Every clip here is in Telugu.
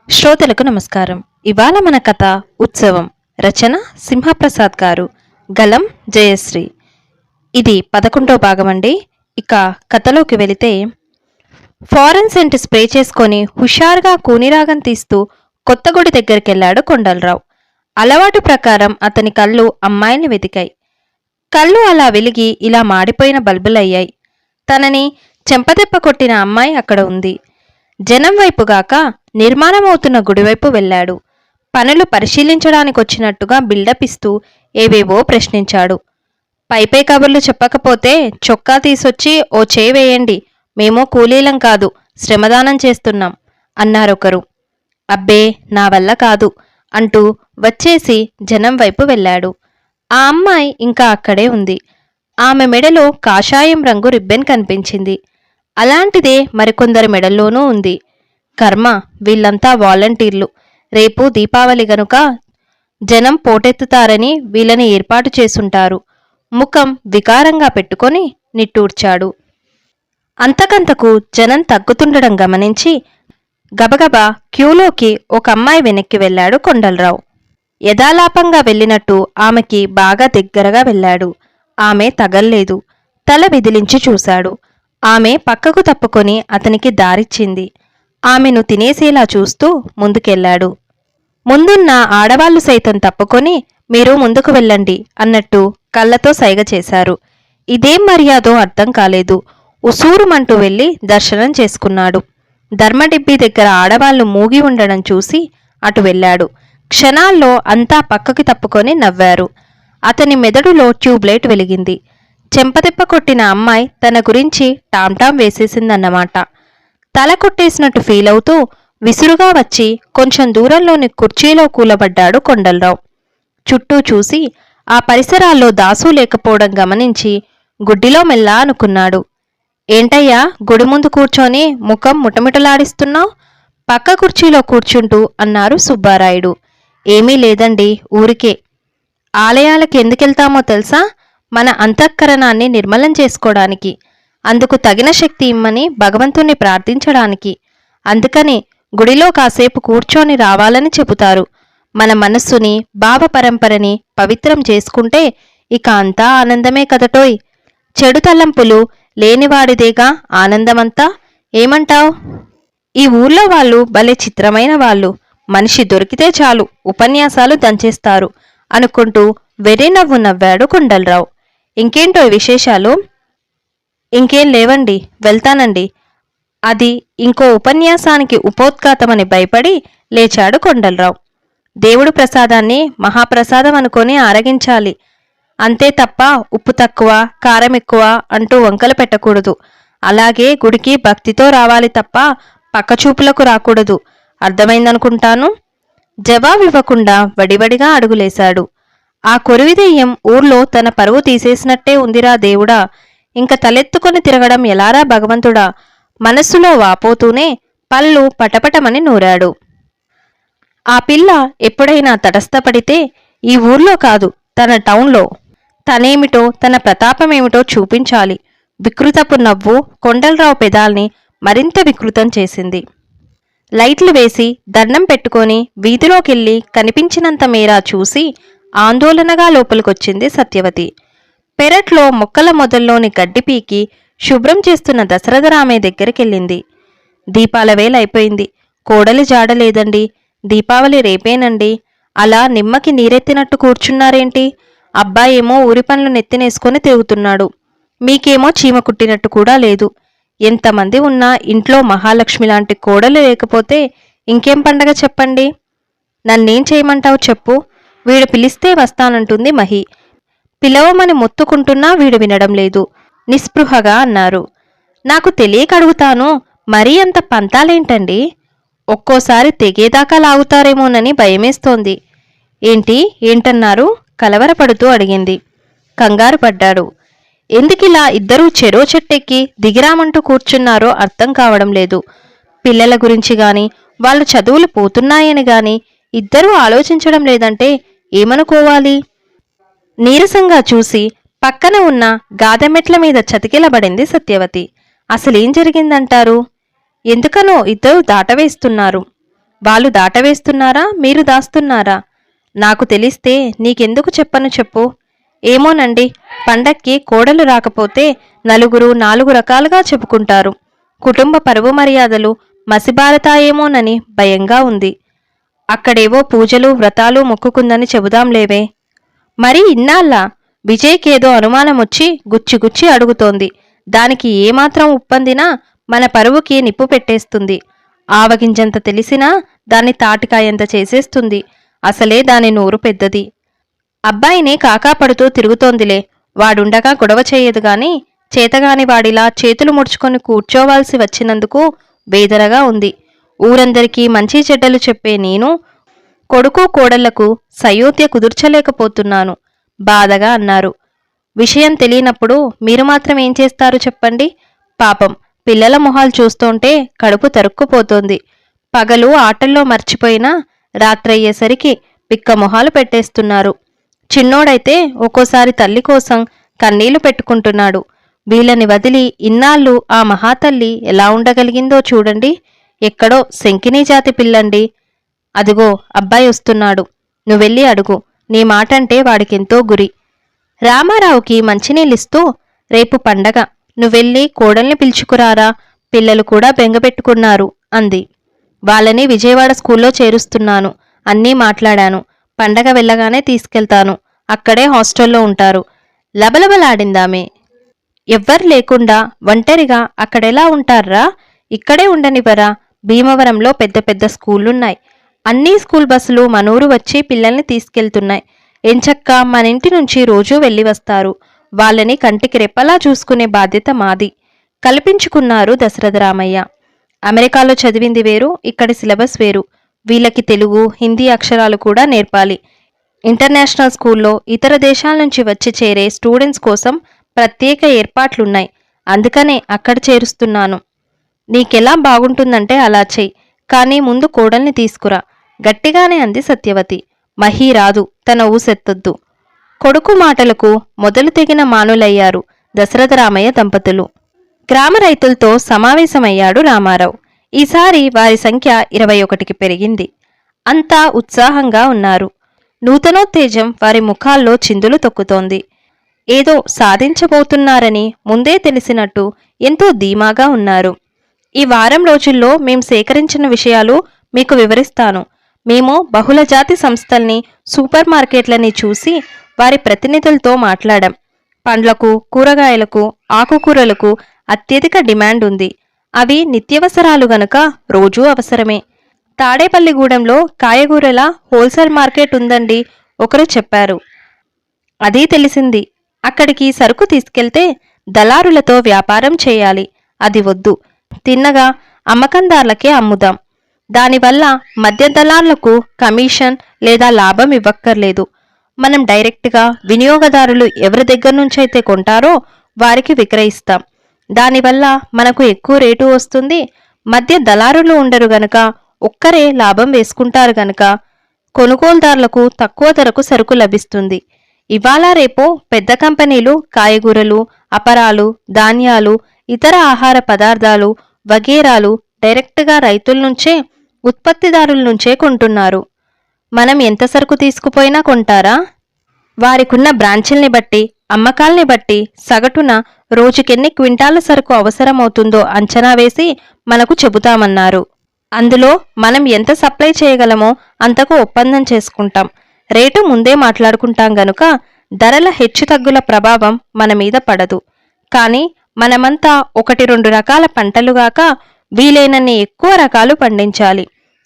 శ్రోతలకు నమస్కారం. ఇవాళ మన కథ ఉత్సవం. రచన సింహప్రసాద్ గారు. గలం జయశ్రీ. ఇది 11వ భాగం అండి. ఇక కథలోకి వెళితే, ఫారెన్ సెంట్ స్ప్రే చేసుకొని హుషారుగా కూనిరాగం తీస్తూ కొత్తగుడి దగ్గరికెళ్లాడు కొండలరావు. అలవాటు ప్రకారం అతని కళ్ళు అమ్మాయిని వెతికాయి. కళ్ళు అలా వెలిగి ఇలా మాడిపోయిన బల్బులయ్యాయి. తనని చెంపదెప్ప కొట్టిన అమ్మాయి అక్కడ ఉంది. జనం వైపుగాక నిర్మాణమవుతున్న గుడివైపు వెళ్ళాడు. పనులు పరిశీలించడానికొచ్చినట్టుగా బిల్డప్ ఇస్తూ ఏవేవో ప్రశ్నించాడు. పైపై కబుర్లు చెప్పకపోతే చొక్కా తీసొచ్చి ఓ చేయి వేయండి, మేమో కూలీలం కాదు, శ్రమదానం చేస్తున్నాం అన్నారొకరు. అబ్బే, నా వల్ల కాదు అంటూ వచ్చేసి జనం వైపు వెళ్ళాడు. ఆ అమ్మాయి ఇంకా అక్కడే ఉంది. ఆమె మెడలో కాషాయం రంగు రిబ్బెన్ కనిపించింది. అలాంటిదే మరికొందరి మెడల్లోనూ ఉంది. కర్మ, వీళ్ళంతా వాలంటీర్లు. రేపు దీపావళి గనుక జనం పోటెత్తుతారని వీళ్ళని ఏర్పాటు చేసుంటారు. ముఖం వికారంగా పెట్టుకొని నిట్టూర్చాడు. అంతకంతకు జనం తగ్గుతుండడం గమనించి గబగబా క్యూలోకి ఒక అమ్మాయి వెనక్కి వెళ్ళాడు కొండలరావు. యథాలాపంగా వెళ్ళినట్టు ఆమెకి బాగా దగ్గరగా వెళ్ళాడు. ఆమె తగల్లేదు. తల విదిలించి చూశాడు. ఆమె పక్కకు తప్పుకొని అతనికి దారిచ్చింది. ఆమెను తినేసేలా చూస్తూ ముందుకెళ్లాడు. ముందున్న ఆడవాళ్లు సైతం తప్పుకొని మీరు ముందుకు వెళ్ళండి అన్నట్టు కళ్ళతో సైగ చేశారు. ఇదేం మర్యాదో అర్థం కాలేదు. ఉసూరుమంటూ వెళ్ళి దర్శనం చేసుకున్నాడు. ధర్మడిబ్బి దగ్గర ఆడవాళ్లు మూగి ఉండడం చూసి అటు వెళ్ళాడు. క్షణాల్లో అంతా పక్కకి తప్పుకొని నవ్వారు. అతని మెదడులో ట్యూబ్లైట్ వెలిగింది. చెంపదెప్ప కొట్టిన అమ్మాయి తన గురించి టాంటాం వేసేసిందన్నమాట. తల కొట్టేసినట్టు ఫీలవుతూ విసురుగా వచ్చి కొంచెం దూరంలోని కుర్చీలో కూలబడ్డాడు కొండలరావు. చుట్టూ చూసి ఆ పరిసరాల్లో దాసు లేకపోవడం గమనించి గుడ్డిలో మెల్లా అనుకున్నాడు. ఏంటయ్యా, గుడి ముందు కూర్చొని ముఖం ముటమిటలాడిస్తున్నావు? పక్క కుర్చీలో కూర్చుంటూ అన్నారు సుబ్బారాయుడు. ఏమీ లేదండి, ఊరికే. ఆలయాలకి ఎందుకెళ్తామో తెలుసా? మన అంతఃకరణాన్ని నిర్మలం చేసుకోవడానికి. అందుకు తగిన శక్తి ఇమ్మని భగవంతుణ్ణి ప్రార్థించడానికి. అందుకని గుడిలో కాసేపు కూర్చొని రావాలని చెబుతారు. మన మనస్సుని, భావ పరంపరని పవిత్రం చేసుకుంటే ఇక అంతా ఆనందమే కదటోయ్. చెడు తలంపులు లేనివాడిదేగా ఆనందమంతా. ఏమంటావ్? ఈ ఊర్లో వాళ్ళు భలే చిత్రమైన వాళ్ళు. మనిషి దొరికితే చాలు ఉపన్యాసాలు దంచేస్తారు అనుకుంటూ వెర్రి నవ్వు నవ్వాడు కొండలరావు. ఇంకేంటో విశేషాలు? ఇంకేం లేవండి, వెళ్తానండి. అది ఇంకో ఉపన్యాసానికి ఉపోద్ఘాతమని భయపడి లేచాడు కొండలరావు. దేవుడు ప్రసాదాన్ని మహాప్రసాదం అనుకొని ఆరగించాలి. అంతే తప్ప ఉప్పు తక్కువ, కారం ఎక్కువ అంటూ వంకలు పెట్టకూడదు. అలాగే గుడికి భక్తితో రావాలి తప్ప పక్కచూపులకు రాకూడదు. అర్థమైందనుకుంటాను. జవాబివ్వకుండా వడివడిగా అడుగులేశాడు. ఆ కొరివిదెయ్యం ఊర్లో తన పరువు తీసేసినట్టే ఉందిరా దేవుడా, ఇంక తలెత్తుకొని తిరగడం ఎలారా భగవంతుడా మనస్సులో వాపోతూనే పళ్ళు పటపటమని నూరాడు. ఆ పిల్ల ఎప్పుడైనా తటస్థపడితే ఈ ఊర్లో కాదు, తన టౌన్లో తనేమిటో తన ప్రతాపమేమిటో చూపించాలి. వికృతపు నవ్వు కొండలరావు పెదాల్ని మరింత వికృతం చేసింది. లైట్లు వేసి దండం పెట్టుకొని వీధిలోకెళ్ళి కనిపించినంత మేర చూసి ఆందోళనగా లోపలికొచ్చింది సత్యవతి. పెరట్లో మొక్కల మొదల్లోని గడ్డి పీకి శుభ్రం చేస్తున్న దశరథరామయ్య దగ్గరికెళ్ళింది. దీపాల వేలైపోయింది. కోడలి జాడలేదండి. దీపావళి రేపేనండి. అలా నిమ్మకి నీరెత్తినట్టు కూర్చున్నారేంటి? అబ్బాయేమో ఊరి పనులు నెత్తినేసుకొని తిరుగుతున్నాడు. మీకేమో చీమ కుట్టినట్టు కూడా లేదు. ఎంతమంది ఉన్నా ఇంట్లో మహాలక్ష్మి లాంటి కోడలు లేకపోతే ఇంకేం పండగ చెప్పండి? నన్నేం చేయమంటావు చెప్పు? వీడు పిలిస్తే వస్తానంటుంది మహి. పిలవమని మొత్తుకుంటున్నా వీడు వినడం లేదు నిస్పృహగా అన్నారు. నాకు తెలియక అడుగుతాను, మరీ అంత పంతాలేంటండి? ఒక్కోసారి తెగేదాకా లాగుతారేమోనని భయమేస్తోంది. ఏంటన్నారు? కలవరపడుతూ అడిగింది. కంగారు పడ్డాడు. ఎందుకిలా ఇద్దరూ చెరో చెట్టెక్కి దిగిరామంటూ కూర్చున్నారో అర్థం కావడం లేదు. పిల్లల గురించి గాని, వాళ్ళ చదువులు పోతున్నాయని గాని ఇద్దరూ ఆలోచించడం లేదంటే ఏమనుకోవాలి? నీరసంగా చూసి పక్కన ఉన్న గాదెమెట్ల మీద చతికిలబడింది సత్యవతి. అసలేం జరిగిందంటారు? ఎందుకనో ఇద్దరూ దాటవేస్తున్నారు. వాళ్ళు దాటవేస్తున్నారా, మీరు దాస్తున్నారా? నాకు తెలిస్తే నీకెందుకు చెప్పను చెప్పు. ఏమోనండి, పండక్కి కోడలు రాకపోతే నలుగురు నాలుగు రకాలుగా చెప్పుకుంటారు. కుటుంబ పరువు మర్యాదలు మసిబారతాయేమోనని భయంగా ఉంది. అక్కడేవో పూజలు వ్రతాలు మొక్కుకుందని చెబుదాంలేవే. మరి ఇన్నాళ్ళ విజయ్కేదో అనుమానమొచ్చి గుచ్చి అడుగుతోంది. దానికి ఏమాత్రం ఉప్పందినా మన పరువుకి నిప్పు పెట్టేస్తుంది. ఆవగింజంత తెలిసినా దాన్ని తాటికాయంత చేసేస్తుంది. అసలే దాని నోరు పెద్దది. అబ్బాయిని కాకాపడుతూ తిరుగుతోందిలే. వాడుండగా గొడవ చేయదు గాని చేతగాని వాడిలా చేతులు ముడుచుకొని కూర్చోవాల్సి వచ్చినందుకు వేదనగా ఉంది. ఊరందరికీ మంచి చెడ్డలు చెప్పే నేను కొడుకు కోడళ్లకు సయోధ్య కుదుర్చలేకపోతున్నాను బాధగా అన్నారు. విషయం తెలియనప్పుడు మీరు మాత్రం ఏం చేస్తారు చెప్పండి. పాపం పిల్లల మొహాలు చూస్తుంటే కడుపు తరుక్కుపోతోంది. పగలు ఆటల్లో మర్చిపోయినా రాత్రయ్యేసరికి పిక్క మొహాలు పెట్టేస్తున్నారు. చిన్నోడైతే ఒక్కోసారి తల్లి కోసం కన్నీళ్లు పెట్టుకుంటున్నాడు. వీళ్ళని వదిలి ఇన్నాళ్ళు ఆ మహాతల్లి ఎలా ఉండగలిగిందో చూడండి. ఎక్కడో శంకినీ జాతి పిల్లండి. అదిగో అబ్బాయి వస్తున్నాడు. నువ్వెళ్ళి అడుగు. నీ మాటంటే వాడికెంతో గురి. రామారావుకి మంచినీళ్ళిస్తూ, రేపు పండగ, నువ్వెళ్ళి కోడల్ని పిలుచుకురారా, పిల్లలు కూడా బెంగపెట్టుకున్నారు అంది. వాళ్ళని విజయవాడ స్కూల్లో చేరుస్తున్నాను. అన్నీ మాట్లాడాను. పండగ వెళ్ళగానే తీసుకెళ్తాను. అక్కడే హాస్టల్లో ఉంటారు. లబలబలాడిందామే. ఎవ్వరు లేకుండా ఒంటరిగా అక్కడెలా ఉంటారా? ఇక్కడే ఉండనివరా? భీమవరంలో పెద్ద పెద్ద స్కూళ్ళున్నాయి. అన్ని స్కూల్ బస్సులు మనూరు వచ్చి పిల్లల్ని తీసుకెళ్తున్నాయి. ఎంచక్క మన ఇంటి నుంచి రోజూ వెళ్ళి వస్తారు. వాళ్ళని కంటికి రెప్పలా చూసుకునే బాధ్యత మాది కల్పించుకున్నారు దశరథరామయ్య. అమెరికాలో చదివింది వేరు, ఇక్కడి సిలబస్ వేరు. వీళ్ళకి తెలుగు హిందీ అక్షరాలు కూడా నేర్పాలి. ఇంటర్నేషనల్ స్కూల్లో ఇతర దేశాల నుంచి వచ్చి చేరే స్టూడెంట్స్ కోసం ప్రత్యేక ఏర్పాట్లున్నాయి. అందుకనే అక్కడ చేరుస్తున్నాను. నీకెలా బాగుంటుందంటే అలా చెయ్యి. కానీ ముందు కోడల్ని తీసుకురా గట్టిగానే అంది సత్యవతి. మహీ రాదు, తన ఊసెత్తొద్దు. కొడుకు మాటలకు మొదలు తెగిన మానులయ్యారు దశరథరామయ్య దంపతులు. గ్రామ రైతులతో సమావేశమయ్యాడు రామారావు. ఈసారి వారి సంఖ్య 21కి పెరిగింది. అంతా ఉత్సాహంగా ఉన్నారు. నూతనోత్తేజం వారి ముఖాల్లో చిందులు తొక్కుతోంది. ఏదో సాధించబోతున్నారని ముందే తెలిసినట్టు ఎంతో ధీమాగా ఉన్నారు. ఈ వారం రోజుల్లో మేం సేకరించిన విషయాలు మీకు వివరిస్తాను. మేము బహుళజాతి సంస్థల్ని, సూపర్ మార్కెట్లని చూసి వారి ప్రతినిధులతో మాట్లాడాం. పండ్లకు, కూరగాయలకు, ఆకుకూరలకు అత్యధిక డిమాండ్ ఉంది. అవి నిత్యవసరాలు గనుక రోజూ అవసరమే. తాడేపల్లిగూడెంలో కాయగూరల హోల్సేల్ మార్కెట్ ఉందండి ఒకరు చెప్పారు. అదీ తెలిసింది. అక్కడికి సరుకు తీసుకెళ్తే దళారులతో వ్యాపారం చేయాలి. అది వద్దు. తిన్నగా అమ్మకందార్లకే అమ్ముదాం. దానివల్ల మధ్య దళార్లకు కమిషన్ లేదా లాభం ఇవ్వక్కర్లేదు. మనం డైరెక్ట్గా వినియోగదారులు ఎవరి దగ్గర నుంచైతే కొంటారో వారికి విక్రయిస్తాం. దానివల్ల మనకు ఎక్కువ రేటు వస్తుంది. మధ్య దళారులు ఉండరు గనక ఒక్కరే లాభం వేసుకుంటారు గనక కొనుగోలుదారులకు తక్కువ ధరకు సరుకు లభిస్తుంది. ఇవాళ రేపో పెద్ద కంపెనీలు కాయగూరలు, అపరాలు, ధాన్యాలు, ఇతర ఆహార పదార్థాలు వగేరాలు డైరెక్ట్గా రైతుల నుంచే, ఉత్పత్తిదారుల నుంచే కొంటున్నారు. మనం ఎంత సరుకు తీసుకుపోయినా కొంటారా? వారికున్న బ్రాంచుల్ని బట్టి, అమ్మకాల్ని బట్టి సగటున రోజుకెన్ని క్వింటాల సరుకు అవసరమవుతుందో అంచనా వేసి మనకు చెబుతామన్నారు. అందులో మనం ఎంత సప్లై చేయగలమో అంతకు ఒప్పందం చేసుకుంటాం. రేటు ముందే మాట్లాడుకుంటాం గనుక ధరల హెచ్చుతగ్గుల ప్రభావం మన మీద పడదు. కానీ మనమంతా 1-2 రకాల పంటలుగాక వీలైనన్ని ఎక్కువ రకాలు పండించాలి.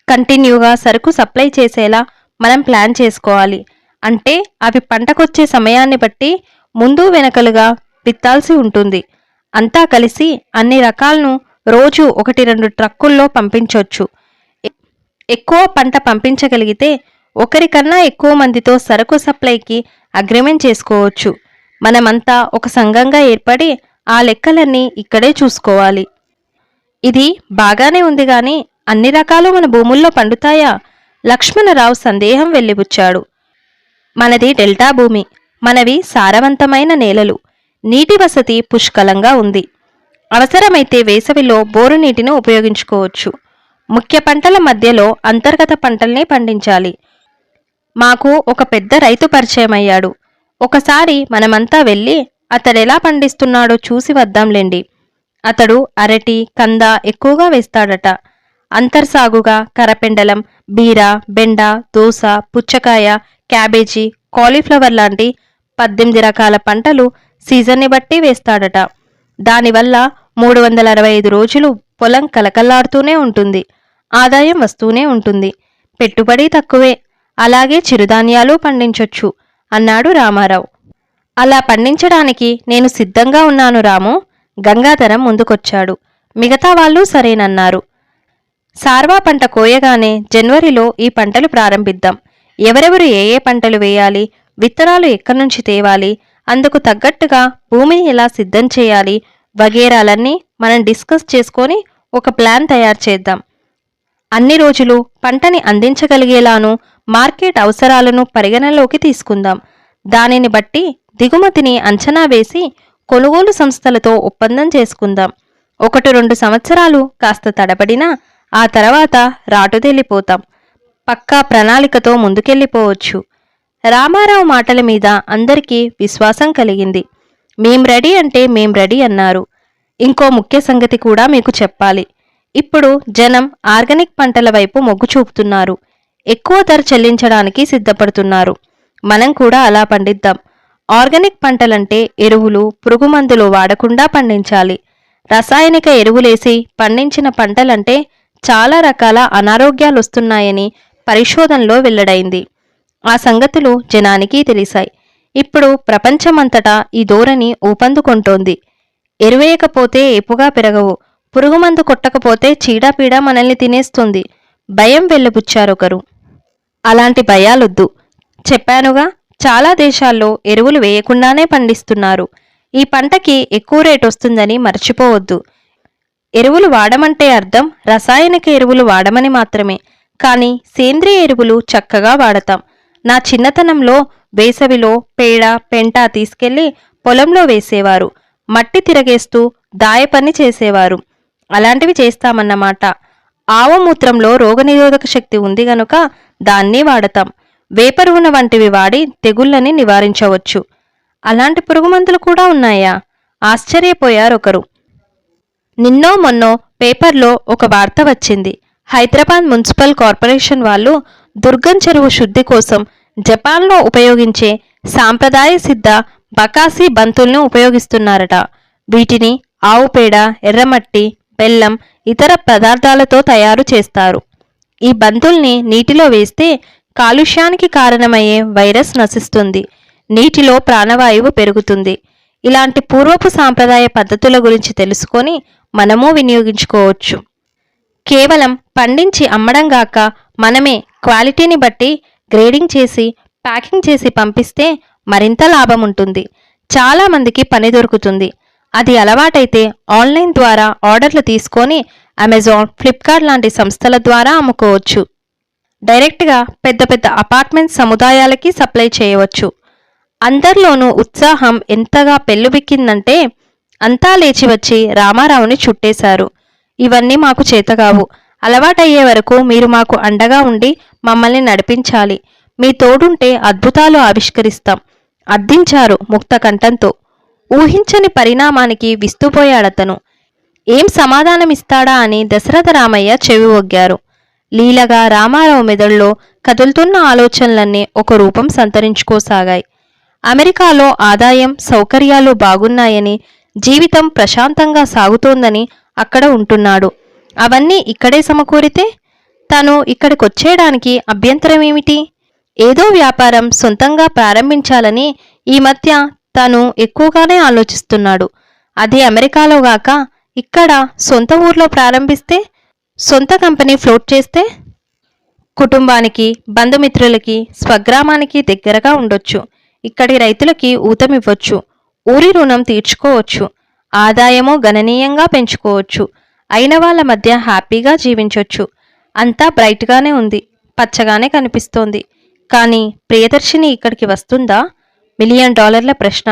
కంటిన్యూగా సరుకు సప్లై చేసేలా మనం ప్లాన్ చేసుకోవాలి. అంటే అవి పంటకొచ్చే సమయాన్ని బట్టి ముందు వెనకలుగా విత్తాల్సి ఉంటుంది. అంతా కలిసి అన్ని రకాలను రోజు 1-2 ట్రక్కుల్లో పంపించొచ్చు. ఎక్కువ పంట పంపించగలిగితే ఒకరికన్నా ఎక్కువ మందితో సరుకు సప్లైకి అగ్రిమెంట్ చేసుకోవచ్చు. మనమంతా ఒక సంఘంగా ఏర్పడి ఆ లెక్కలన్నీ ఇక్కడే చూసుకోవాలి. ఇది బాగానే ఉంది గాని అన్ని రకాలు మన భూముల్లో పండుతాయా? లక్ష్మణరావు సందేహం వెల్లిబుచ్చాడు. మనది డెల్టా భూమి. మనవి సారవంతమైన నేలలు. నీటి వసతి పుష్కలంగా ఉంది. అవసరమైతే వేసవిలో బోరు నీటిని ఉపయోగించుకోవచ్చు. ముఖ్య పంటల మధ్యలో అంతర్గత పంటల్ని పండించాలి. మాకు ఒక పెద్ద రైతు పరిచయమయ్యాడు. ఒకసారి మనమంతా వెళ్ళి అతడెలా పండిస్తున్నాడో చూసి వద్దాంలేండి. అతడు అరటి, కంద ఎక్కువగా వేస్తాడట. అంతర్సాగుగా కరపెండలం, బీర, బెండ, దోస, పుచ్చకాయ, క్యాబేజీ, కాలీఫ్లవర్ లాంటి 18 రకాల పంటలు సీజన్ని బట్టి వేస్తాడట. దానివల్ల 365 రోజులు పొలం కలకల్లాడుతూనే ఉంటుంది. ఆదాయం వస్తూనే ఉంటుంది. పెట్టుబడి తక్కువే. అలాగే చిరుధాన్యాలు పండించొచ్చు అన్నాడు రామారావు. అలా పండించడానికి నేను సిద్ధంగా ఉన్నాను రాము. గంగాధరం ముందుకొచ్చాడు. మిగతా వాళ్ళు సరేనన్నారు. సార్వా పంట కోయగానే జనవరిలో ఈ పంటలు ప్రారంభిద్దాం. ఎవరెవరు ఏ ఏ పంటలు వేయాలి, విత్తనాలు ఎక్కడి నుంచి తేవాలి, అందుకు తగ్గట్టుగా భూమిని ఎలా సిద్ధం చేయాలి వగేరాలన్నీ మనం డిస్కస్ చేసుకొని ఒక ప్లాన్ తయారు చేద్దాం. అన్ని రోజులు పంటని అందించగలిగేలాను మార్కెట్ అవసరాలను పరిగణలోకి తీసుకుందాం. దానిని బట్టి దిగుమతిని అంచనా వేసి కొనుగోలు సంస్థలతో ఒప్పందం చేసుకుందాం. 1-2 సంవత్సరాలు కాస్త తడబడినా ఆ తర్వాత రాటుదేలిపోతాం. పక్కా ప్రణాళికతో ముందుకెళ్ళిపోవచ్చు. రామారావు మాటల మీద అందరికీ విశ్వాసం కలిగింది. మేం రెడీ అంటే మేం రెడీ అన్నారు. ఇంకో ముఖ్య సంగతి కూడా మీకు చెప్పాలి. ఇప్పుడు జనం ఆర్గానిక్ పంటల వైపు మొగ్గు చూపుతున్నారు. ఎక్కువ ధర చెల్లించడానికి సిద్ధపడుతున్నారు. మనం కూడా అలా పండిద్దాం. ఆర్గానిక్ పంటలంటే ఎరువులు, పురుగుమందులు వాడకుండా పండించాలి. రసాయనిక ఎరువులేసి పండించిన పంటలంటే చాలా రకాల అనారోగ్యాలు వస్తున్నాయని పరిశోధనలో వెల్లడైంది. ఆ సంగతులు జనానికి తెలిసాయి. ఇప్పుడు ప్రపంచమంతటా ఈ ధోరణి ఊపందుకుంటోంది. ఎరువేయకపోతే ఏపుగా పెరగవు, పురుగుమందు కొట్టకపోతే చీడపీడ మనల్ని తినేస్తుంది. భయం వెల్లబుచ్చారొకరు. అలాంటి భయాలొద్దు. చెప్పానుగా, చాలా దేశాల్లో ఎరువులు వేయకుండానే పండిస్తున్నారు. ఈ పంటకి ఎక్కువ రేటు వస్తుందని మర్చిపోవద్దు. ఎరువులు వాడమంటే అర్థం రసాయనిక ఎరువులు వాడమని మాత్రమే. కానీ సేంద్రియ ఎరువులు చక్కగా వాడతాం. నా చిన్నతనంలో వేసవిలో పేడ, పెంట తీసుకెళ్లి పొలంలో వేసేవారు. మట్టి తిరగేస్తూ దాయపని చేసేవారు. అలాంటివి చేస్తామన్నమాట. ఆవమూత్రంలో రోగనిరోధక శక్తి ఉంది గనుక దాన్ని వాడతాం. వేపరువున వంటివి వాడి తెగుళ్లని నివారించవచ్చు. అలాంటి పురుగుమందులు కూడా ఉన్నాయా? ఆశ్చర్యపోయారొకరు. నిన్నో మొన్నో పేపర్లో ఒక వార్త వచ్చింది. హైదరాబాద్ మున్సిపల్ కార్పొరేషన్ వాళ్ళు దుర్గం చెరువు శుద్ధి కోసం జపాన్లో ఉపయోగించే సాంప్రదాయ సిద్ధ బకాసి బంతుల్ని ఉపయోగిస్తున్నారట. వీటిని ఆవు పేడ, ఎర్రమట్టి, బెల్లం, ఇతర పదార్థాలతో తయారు చేస్తారు. ఈ బంతుల్ని నీటిలో వేస్తే కాలుష్యానికి కారణమయ్యే వైరస్ నశిస్తుంది. నీటిలో ప్రాణవాయువు పెరుగుతుంది. ఇలాంటి పూర్వపు సాంప్రదాయ పద్ధతుల గురించి తెలుసుకొని మనము వినియోగించుకోవచ్చు. కేవలం పండించి అమ్మడం గాక మనమే క్వాలిటీని బట్టి గ్రేడింగ్ చేసి ప్యాకింగ్ చేసి పంపిస్తే మరింత లాభం ఉంటుంది. చాలామందికి పని దొరుకుతుంది. అది అలవాటైతే ఆన్లైన్ ద్వారా ఆర్డర్లు తీసుకొని అమెజాన్, ఫ్లిప్కార్ట్ లాంటి సంస్థల ద్వారా అమ్ముకోవచ్చు. డైరెక్ట్గా పెద్ద పెద్ద అపార్ట్మెంట్ సముదాయాలకి సప్లై చేయవచ్చు. అందరిలోనూ ఉత్సాహం ఎంతగా పెల్లుబిక్కిందంటే అంతా లేచి వచ్చి రామారావుని చుట్టేశారు. ఇవన్నీ మాకు చేతగావు. అలవాటయ్యే వరకు మీరు మాకు అండగా ఉండి మమ్మల్ని నడిపించాలి. మీ తోడుంటే అద్భుతాలు ఆవిష్కరిస్తాం అద్దించారు ముక్త కంఠంతో. ఊహించని పరిణామానికి విస్తుపోయాడతను. ఏం సమాధానమిస్తాడా అని దశరథ రామయ్య చెవి ఒగ్గారు. లీలగా రామారావు మెదడులో కదులుతున్న ఆలోచనలన్నీ ఒక రూపం సంతరించుకోసాగాయి. అమెరికాలో ఆదాయం, సౌకర్యాలు బాగున్నాయని, జీవితం ప్రశాంతంగా సాగుతోందని అక్కడ ఉంటున్నాడు. అవన్నీ ఇక్కడే సమకూరితే తను ఇక్కడికొచ్చేయడానికి అభ్యంతరమేమిటి? ఏదో వ్యాపారం సొంతంగా ప్రారంభించాలని ఈ మధ్య తను ఎక్కువగానే ఆలోచిస్తున్నాడు. అది అమెరికాలో గాక ఇక్కడ సొంత ఊర్లో ప్రారంభిస్తే, సొంత కంపెనీ ఫ్లోట్ చేస్తే కుటుంబానికి, బంధుమిత్రులకి, స్వగ్రామానికి దగ్గరగా ఉండొచ్చు. ఇక్కడి రైతులకి ఊతమివ్వచ్చు. ఊరి రుణం తీర్చుకోవచ్చు. ఆదాయమో గణనీయంగా పెంచుకోవచ్చు. అయిన వాళ్ళ మధ్య హ్యాపీగా జీవించొచ్చు. అంతా బ్రైట్గానే ఉంది, పచ్చగానే కనిపిస్తోంది. కానీ ప్రియదర్శిని ఇక్కడికి వస్తుందా? $1 మిలియన్ ప్రశ్న.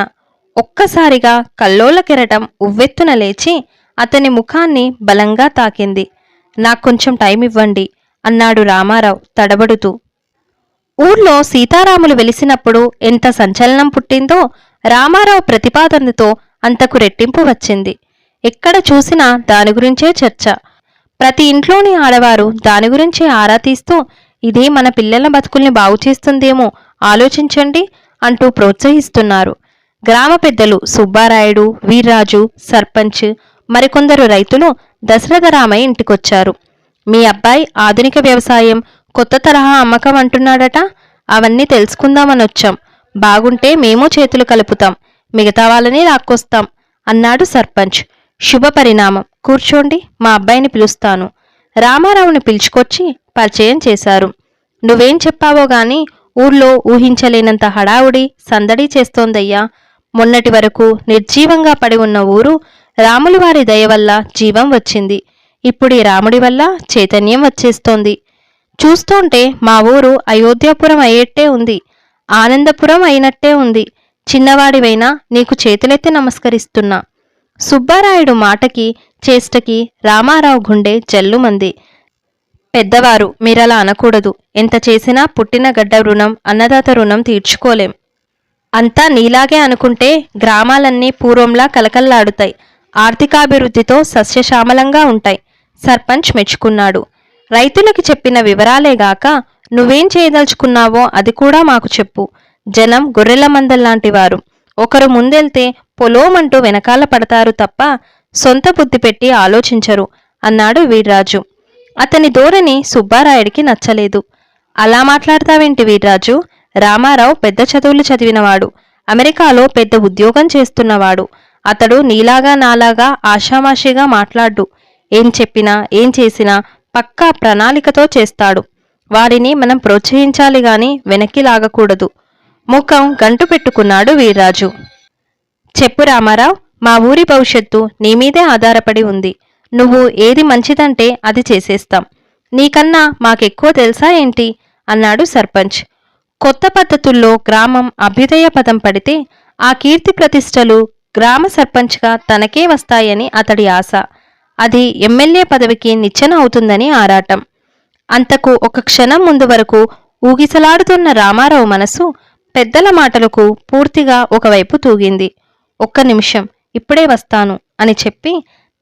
ఒక్కసారిగా కల్లోల కెరటం ఉవ్వెత్తున లేచి అతని ముఖాన్ని బలంగా తాకింది. నాకు కొంచెం టైం ఇవ్వండి అన్నాడు రామారావు తడబడుతూ. ఊర్లో సీతారాములు వెలిసినప్పుడు ఎంత సంచలనం పుట్టిందో రామారావు ప్రతిపాదనతో అంతకు రెట్టింపు వచ్చింది. ఎక్కడ చూసినా దాని గురించే చర్చ. ప్రతి ఇంట్లోని ఆడవారు దాని గురించి ఆరా తీస్తూ ఇది మన పిల్లల బతుకుల్ని బాగుచేస్తుందేమో ఆలోచించండి అంటూ ప్రోత్సహిస్తున్నారు. గ్రామ పెద్దలు సుబ్బారాయుడు, వీర్రాజు, సర్పంచ్, మరికొందరు రైతులు దశరథరామయ్య ఇంటికొచ్చారు. మీ అబ్బాయి ఆధునిక వ్యవసాయం, కొత్త తరహా అమ్మకం అంటున్నాడట, అవన్నీ తెలుసుకుందామనొచ్చాం. బాగుంటే మేము చేతులు కలుపుతాం, మిగతా వాళ్ళని లాక్కొస్తాం అన్నాడు సర్పంచ్. శుభ పరిణామం, కూర్చోండి, మా అబ్బాయిని పిలుస్తాను. రామారావుని పిలుచుకొచ్చి పరిచయం చేశారు. నువ్వేం చెప్పావో గాని ఊర్లో ఊహించలేనంత హడావుడి సందడి చేస్తోందయ్యా. మొన్నటి వరకు నిర్జీవంగా పడి ఉన్న ఊరు రాములవారి దయ వల్ల జీవం వచ్చింది. ఇప్పుడు ఈ రాముడి వల్ల చైతన్యం వచ్చేస్తోంది. చూస్తోంటే మా ఊరు అయోధ్యాపురం అయ్యేట్టే ఉంది, ఆనందపురం అయినట్టే ఉంది. చిన్నవాడివైనా నీకు చేతులెత్తి నమస్కరిస్తున్నా. సుబ్బారాయుడు మాటకి చేష్టకి రామారావు గుండె జల్లుమంది. పెద్దవారు, మీరలా అనకూడదు. ఎంత చేసినా పుట్టిన గడ్డ రుణం, అన్నదాత రుణం తీర్చుకోలేం. అంతా నీలాగే అనుకుంటే గ్రామాలన్నీ పూర్వంలా కలకల్లాడుతాయి, ఆర్థికాభివృద్ధితో సస్యశ్యామలంగా ఉంటాయి. సర్పంచ్ మెచ్చుకున్నాడు. రైతులకి చెప్పిన వివరాలేగాక నువ్వేం చేయదలుచుకున్నావో అది కూడా మాకు చెప్పు. జనం గొర్రెల మందల్లాంటివారు. ఒకరు ముందెళ్తే పొలోమంటూ వెనకాల పడతారు తప్ప సొంత బుద్ధి పెట్టి ఆలోచించరు అన్నాడు వీర్రాజు. అతని ధోరణి సుబ్బారాయుడికి నచ్చలేదు. అలా మాట్లాడతావేంటి వీర్రాజు? రామారావు పెద్ద చదువులు చదివినవాడు, అమెరికాలో పెద్ద ఉద్యోగం చేస్తున్నవాడు. అతడు నీలాగా నాలాగా ఆషామాషిగా మాట్లాడ్డు. ఏం చెప్పినా ఏం చేసినా పక్కా ప్రణాళికతో చేస్తాడు. వారిని మనం ప్రోత్సహించాలి గాని వెనక్కి లాగకూడదు. ముఖం గంటు పెట్టుకున్నాడు వీర్రాజు. చెప్పు రామారావు, మా ఊరి భవిష్యత్తు నీమీదే ఆధారపడి ఉంది. నువ్వు ఏది మంచిదంటే అది చేసేస్తాం. నీకన్నా మాకెక్కువ తెలుసా ఏంటి అన్నాడు సర్పంచ్. కొత్త పద్ధతుల్లో గ్రామం అభ్యుదయ పదం పడితే ఆ కీర్తి ప్రతిష్టలు గ్రామ సర్పంచ్గా తనకే వస్తాయని అతడి ఆశ. అది ఎమ్మెల్యే పదవికి నిచ్చెన అవుతుందని ఆరాటం. అంతకు ఒక క్షణం ముందు వరకు ఊగిసలాడుతున్న రామారావు మనసు పెద్దల మాటలకు పూర్తిగా ఒకవైపు తూగింది. ఒక్క నిమిషం, ఇప్పుడే వస్తాను అని చెప్పి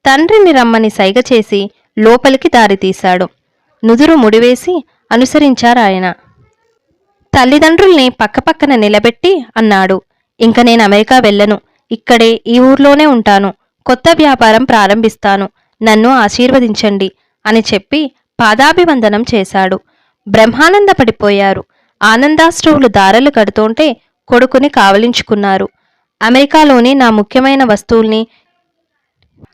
తండ్రిని రమ్మని సైగ చేసి లోపలికి దారితీశాడు. నుదురు ముడివేసి అనుసరించారాయన. తల్లిదండ్రుల్ని పక్కపక్కన నిలబెట్టి అన్నాడు, ఇంక నేను అమెరికా వెళ్ళను, ఇక్కడే ఈ ఊర్లోనే ఉంటాను. కొత్త వ్యాపారం ప్రారంభిస్తాను, నన్ను ఆశీర్వదించండి అని చెప్పి పాదాభివందనం చేశాడు. బ్రహ్మానందపడిపోయారు. ఆనందాశ్రువులు దారలు కడుతోంటే కొడుకుని కావలించుకున్నారు. అమెరికాలోని నా ముఖ్యమైన వస్తువుల్ని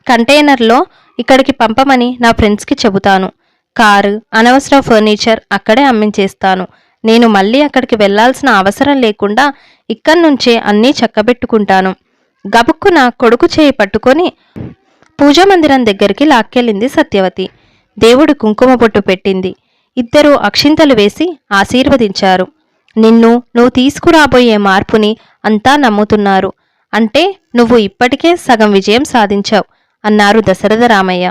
కంటైనర్లో ఇక్కడికి పంపమని నా ఫ్రెండ్స్కి చెబుతాను. కారు, అనవసర ఫర్నిచర్ అక్కడే అమ్మించేస్తాను. నేను మళ్ళీ అక్కడికి వెళ్లాల్సిన అవసరం లేకుండా ఇక్కడి నుంచే అన్నీ చక్కబెట్టుకుంటాను. గబుక్కున కొడుకు చేయి పట్టుకొని పూజామందిరం దగ్గరికి లాక్కెళ్ళింది సత్యవతి. దేవుడు కుంకుమ బొట్టు పెట్టింది. ఇద్దరూ అక్షింతలు వేసి ఆశీర్వదించారు. నువ్వు తీసుకురాబోయే మార్పుని అంతా నమ్ముతున్నారు. అంటే నువ్వు ఇప్పటికే సగం విజయం సాధించావు అన్నారు దశరథరామయ్య.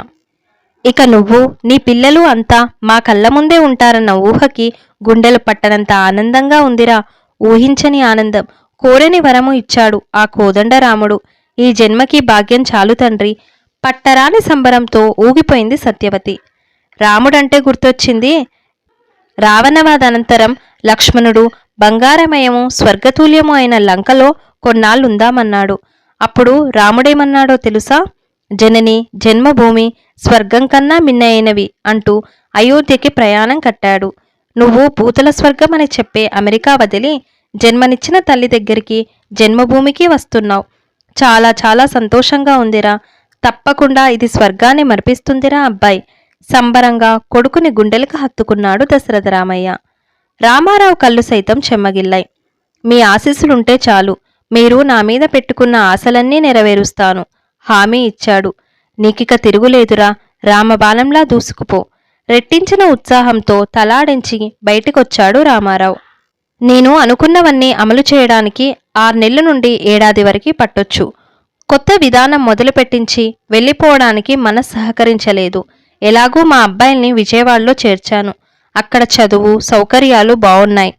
ఇక నువ్వు, నీ పిల్లలు అంతా మా కళ్ళ ముందే ఉంటారన్న ఊహకి గుండెలు పట్టనంత ఆనందంగా ఉందిరా. ఊహించని ఆనందం. కోరని వరము ఇచ్చాడు ఆ కోదండరాముడు. ఈ జన్మకి భాగ్యం చాలు తండ్రి. పట్టరాని సంబరంతో ఊగిపోయింది సత్యవతి. రాముడంటే గుర్తొచ్చింది. రావణవధానంతరం లక్ష్మణుడు బంగారమయము స్వర్గతుల్యము అయిన లంకలో కొన్నాళ్ళుందామన్నాడు. అప్పుడు రాముడేమన్నాడో తెలుసా? జనని జన్మభూమి స్వర్గం కన్నా మిన్నయైనవి అంటూ అయోధ్యకి ప్రయాణం కట్టాడు. నువ్వు భూతల స్వర్గం అని చెప్పే అమెరికా వదిలి జన్మనిచ్చిన తల్లి దగ్గరికి, జన్మభూమికి వస్తున్నావు. చాలా చాలా సంతోషంగా ఉందిరా. తప్పకుండా ఇది స్వర్గాన్ని మరిపిస్తుందిరా అబ్బాయి. సంబరంగా కొడుకుని గుండెలకు హత్తుకున్నాడు దశరథరామయ్య. రామారావు కళ్ళు సైతం చెమ్మగిల్లాయి. మీ ఆశీస్సులుంటే చాలు, మీరు నా మీద పెట్టుకున్న ఆశలన్నీ నెరవేరుస్తాను హామీ ఇచ్చాడు. నీకిక తిరుగులేదురా, రామబాణంలా దూసుకుపో. రెట్టించిన ఉత్సాహంతో తలాడించి బయటికొచ్చాడు రామారావు. నేను అనుకున్నవన్నీ అమలు చేయడానికి 6 నెలల నుండి ఏడాది వరకు పట్టొచ్చు. కొత్త విధానం మొదలుపెట్టించి వెళ్ళిపోవడానికి మనసు సహకరించలేదు. ఎలాగూ మా అబ్బాయిల్ని విజయవాడలో చేర్చాను. అక్కడ చదువు సౌకర్యాలు బావున్నాయి.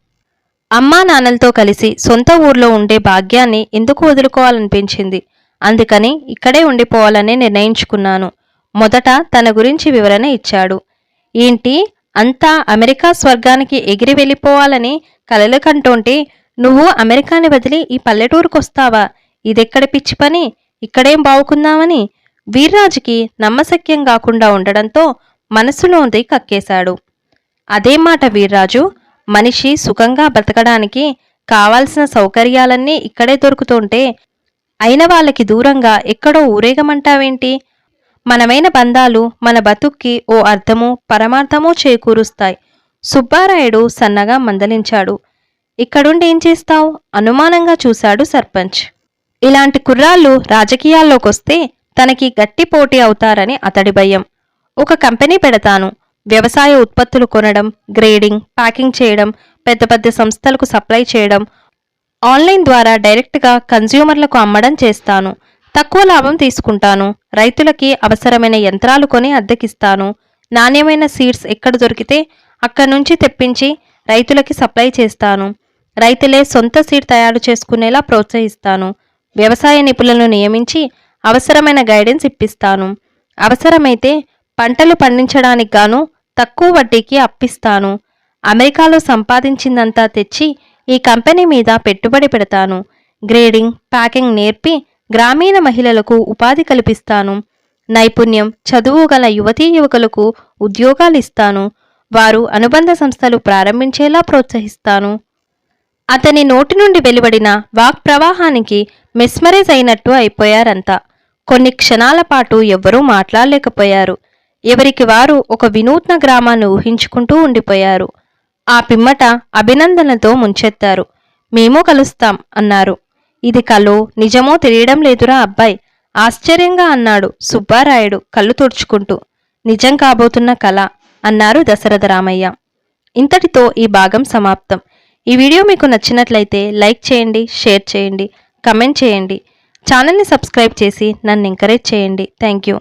అమ్మా నాన్నలతో కలిసి సొంత ఊర్లో ఉండే భాగ్యాన్ని ఎందుకు వదులుకోవాలనిపించింది. అందుకని ఇక్కడే ఉండిపోవాలని నిర్ణయించుకున్నాను. మొదట తన గురించి వివరణ ఇచ్చాడు. ఏంటి, అంతా అమెరికా స్వర్గానికి ఎగిరి వెళ్ళిపోవాలని కలలు కంటోంటే నువ్వు అమెరికాని వదిలి ఈ పల్లెటూరుకొస్తావా? ఇదెక్కడ పిచ్చి పని? ఇక్కడేం బావుకుందామని? వీర్రాజుకి నమ్మశక్యం కాకుండా ఉండడంతో మనసులోంది కక్కేశాడు. అదే మాట వీర్రాజు, మనిషి సుఖంగా బ్రతకడానికి కావాల్సిన సౌకర్యాలన్నీ ఇక్కడే దొరుకుతుంటే అయిన వాళ్ళకి దూరంగా ఎక్కడో ఊరేగమంటావేంటి? మనమైన బంధాలు మన బతుక్కి ఓ అర్థమూ పరమార్థమూ చేకూరుస్తాయి. సుబ్బారాయుడు సన్నగా మందలించాడు. ఇక్కడుండి ఏం చేస్తావు? అనుమానంగా చూశాడు సర్పంచ్. ఇలాంటి కుర్రాళ్ళు రాజకీయాల్లోకొస్తే తనకి గట్టి పోటీ అవుతారని అతడి భయం. ఒక కంపెనీ పెడతాను. వ్యవసాయ ఉత్పత్తులు కొనడం, గ్రేడింగ్, ప్యాకింగ్ చేయడం, పెద్ద పెద్ద సంస్థలకు సప్లై చేయడం, ఆన్లైన్ ద్వారా డైరెక్ట్గా కన్జ్యూమర్లకు అమ్మడం చేస్తాను. తక్కువ లాభం తీసుకుంటాను. రైతులకి అవసరమైన యంత్రాలు కొని అద్దెకిస్తాను. నాణ్యమైన సీడ్స్ ఎక్కడ దొరికితే అక్కడి నుంచి తెప్పించి రైతులకి సప్లై చేస్తాను. రైతులే సొంత సీడ్ తయారు చేసుకునేలా ప్రోత్సహిస్తాను. వ్యవసాయ నిపుణులను నియమించి అవసరమైన గైడెన్స్ ఇప్పిస్తాను. అవసరమైతే పంటలు పండించడానికి గాను తక్కువ వడ్డీకి అప్పిస్తాను. అమెరికాలో సంపాదించిందంతా తెచ్చి ఈ కంపెనీ మీద పెట్టుబడి పెడతాను. గ్రేడింగ్, ప్యాకింగ్ నేర్పి గ్రామీణ మహిళలకు ఉపాధి కల్పిస్తాను. నైపుణ్యం, చదువు గల యువతీ యువకులకు ఉద్యోగాలిస్తాను. వారు అనుబంధ సంస్థలు ప్రారంభించేలా ప్రోత్సహిస్తాను. అతని నోటి నుండి వెలువడిన వాక్ ప్రవాహానికి మెస్మరైజ్ అయినట్టు అయిపోయారంతా. కొన్ని క్షణాల పాటు ఎవ్వరూ మాట్లాడలేకపోయారు. ఎవరికి వారు ఒక వినూత్న గ్రామాన్ని ఊహించుకుంటూ ఉండిపోయారు. ఆ పిమ్మట అభినందనలతో ముంచెత్తారు. మేము కలుస్తాం అన్నారు. ఇది కలో నిజమో తెలియడం లేదురా అబ్బాయి, ఆశ్చర్యంగా అన్నాడు సుబ్బారాయుడు కళ్ళు తుడుచుకుంటూ. నిజం కాబోతున్న కళ అన్నారు దశరథరామయ్య. ఇంతటితో ఈ భాగం సమాప్తం. ఈ వీడియో మీకు నచ్చినట్లయితే లైక్ చేయండి, షేర్ చేయండి, కమెంట్ చేయండి. ఛానల్ని సబ్స్క్రైబ్ చేసి నన్ను ఎంకరేజ్ చేయండి. Thank you.